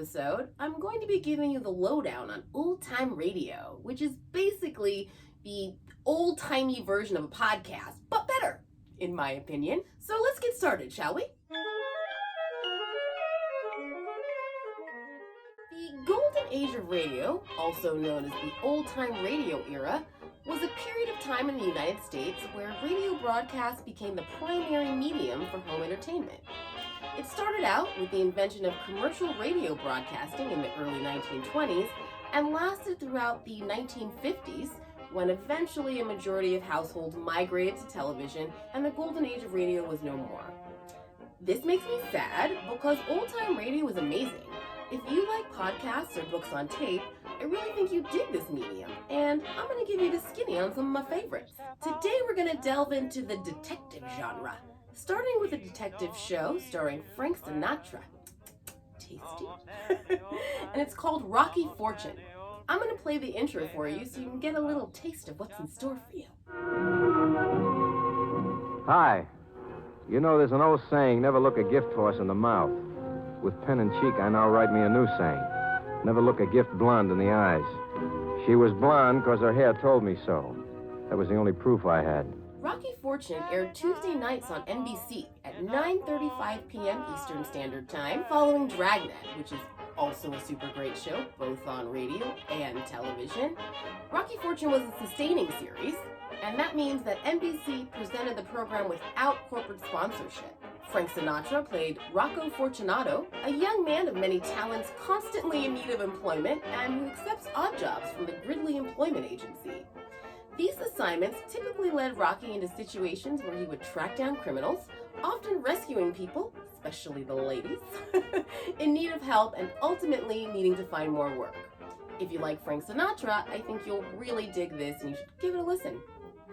episode, I'm going to be giving you the lowdown on old-time radio, which is basically the old-timey version of a podcast, but better, in my opinion. So let's get started, shall we? The golden age of radio, also known as the old-time radio era, was a period of time in the United States where radio broadcasts became the primary medium for home entertainment. It started out with the invention of commercial radio broadcasting in the early 1920s and lasted throughout the 1950s, when eventually a majority of households migrated to television and the golden age of radio was no more. This makes me sad because old-time radio is amazing. If you like podcasts or books on tape, I really think you dig this medium, and I'm going to give you the skinny on some of my favorites. Today we're going to delve into the detective genre, starting with a detective show starring Frank Sinatra. Tasty. And it's called Rocky Fortune. I'm going to play the intro for you so you can get a little taste of what's in store for you. Hi. You know, there's an old saying, never look a gift horse in the mouth. With pen and cheek, I now write me a new saying. Never look a gift blonde in the eyes. She was blonde because her hair told me so. That was the only proof I had. Rocky Fortune aired Tuesday nights on NBC at 9:35 p.m. Eastern Standard Time, following Dragnet, which is also a super great show, both on radio and television. Rocky Fortune was a sustaining series, and that means that NBC presented the program without corporate sponsorship. Frank Sinatra played Rocco Fortunato, a young man of many talents constantly in need of employment and who accepts odd jobs from the Gridley Employment Agency. These assignments typically led Rocky into situations where he would track down criminals, often rescuing people, especially the ladies, in need of help and ultimately needing to find more work. If you like Frank Sinatra, I think you'll really dig this and you should give it a listen.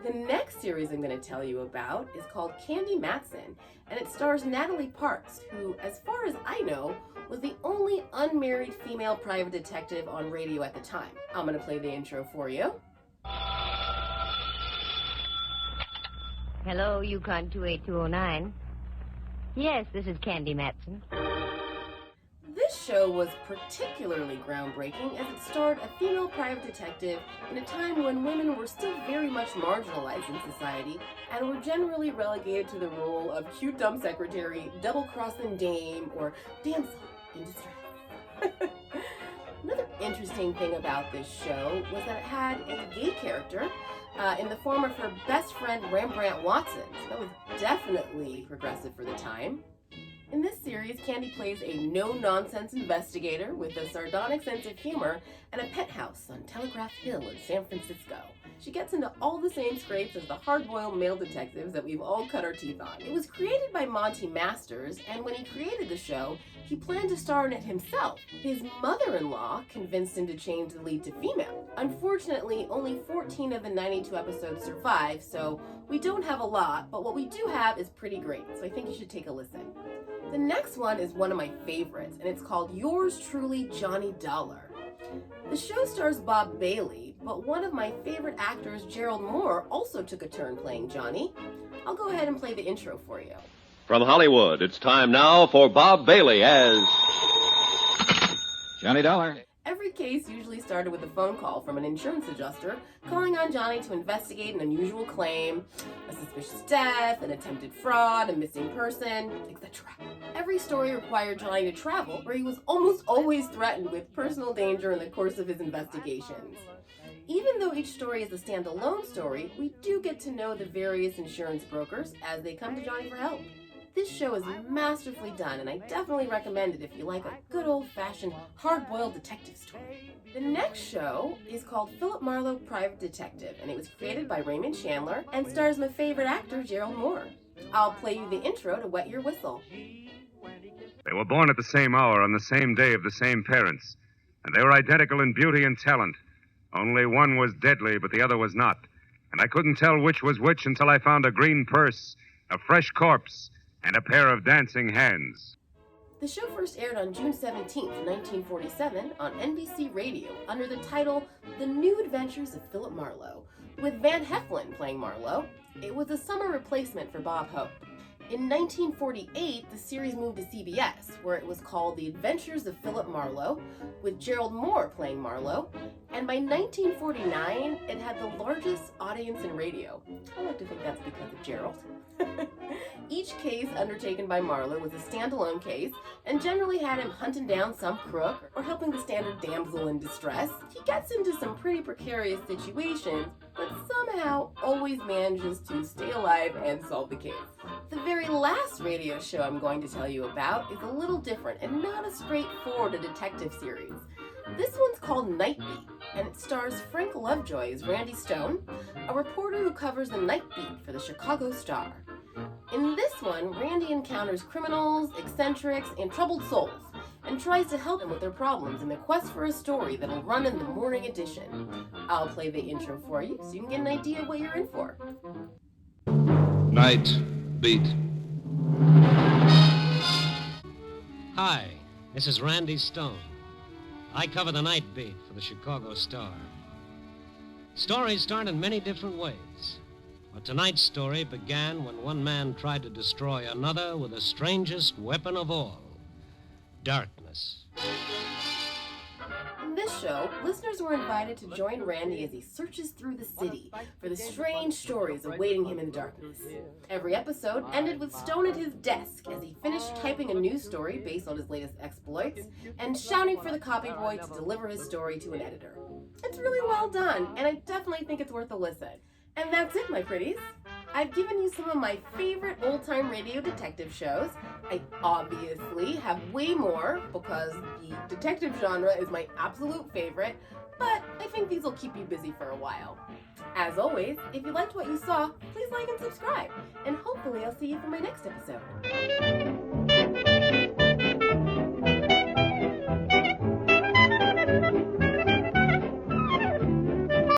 The next series I'm going to tell you about is called Candy Matson, and it stars Natalie Parks, who, as far as I know, was the only unmarried female private detective on radio at the time. I'm going to play the intro for you. Hello, Yukon 28209. Yes, this is Candy Matson. This show was particularly groundbreaking as it starred a female private detective in a time when women were still very much marginalized in society and were generally relegated to the role of cute dumb secretary, double-crossing dame, or damsel in distress. Another interesting thing about this show was that it had a gay character in the form of her best friend Rembrandt Watson. So that was definitely progressive for the time. In this series, Candy plays a no-nonsense investigator with a sardonic sense of humor and a penthouse on Telegraph Hill in San Francisco. She gets into all the same scrapes as the hard-boiled male detectives that we've all cut our teeth on. It was created by Monty Masters, and when he created the show, he planned to star in it himself. His mother-in-law convinced him to change the lead to female. Unfortunately, only 14 of the 92 episodes survive, so we don't have a lot, but what we do have is pretty great, so I think you should take a listen. The next one is one of my favorites, and it's called Yours Truly, Johnny Dollar. The show stars Bob Bailey, but one of my favorite actors, Gerald Mohr, also took a turn playing Johnny. I'll go ahead and play the intro for you. From Hollywood, it's time now for Bob Bailey as Johnny Dollar. Every case usually started with a phone call from an insurance adjuster calling on Johnny to investigate an unusual claim, a suspicious death, an attempted fraud, a missing person, etc. Every story required Johnny to travel, where he was almost always threatened with personal danger in the course of his investigations. Even though each story is a standalone story, we do get to know the various insurance brokers as they come to Johnny for help. This show is masterfully done, and I definitely recommend it if you like a good old-fashioned, hard-boiled detective story. The next show is called Phillip Marlowe Private Detective, and it was created by Raymond Chandler and stars my favorite actor, Gerald Mohr. I'll play you the intro to Wet Your Whistle. They were born at the same hour on the same day of the same parents, and they were identical in beauty and talent. Only one was deadly, but the other was not. And I couldn't tell which was which until I found a green purse, a fresh corpse, and a pair of dancing hands. The show first aired on June 17, 1947 on NBC Radio under the title The New Adventures of Phillip Marlowe, with Van Heflin playing Marlowe. It was a summer replacement for Bob Hope. In 1948, the series moved to CBS, where it was called The Adventures of Phillip Marlowe, with Gerald Mohr playing Marlowe, and by 1949, it had the largest audience in radio. I like to think that's because of Gerald. Each case undertaken by Marlowe was a standalone case, and generally had him hunting down some crook or helping the standard damsel in distress. He gets into some pretty precarious situations, but somehow always manages to stay alive and solve the case. The very last radio show I'm going to tell you about is a little different and not as straightforward a detective series. This one's called Night Beat, and it stars Frank Lovejoy as Randy Stone, a reporter who covers the night beat for the Chicago Star. In this one, Randy encounters criminals, eccentrics, and troubled souls, and tries to help them with their problems in the quest for a story that'll run in the morning edition. I'll play the intro for you so you can get an idea of what you're in for. Night Beat. Hi, this is Randy Stone. I cover the night beat for the Chicago Star. Stories start in many different ways, but tonight's story began when one man tried to destroy another with the strangest weapon of all, darkness. In this show, listeners were invited to join Randy as he searches through the city for the strange stories awaiting him in the darkness. Every episode ended with Stone at his desk as he finished typing a news story based on his latest exploits and shouting for the copy boy to deliver his story to an editor. It's really well done, and I definitely think it's worth a listen. And that's it, my pretties. I've given you some of my favorite old-time radio detective shows. I obviously have way more because the detective genre is my absolute favorite, but I think these will keep you busy for a while. As always, if you liked what you saw, please like and subscribe, and hopefully I'll see you for my next episode.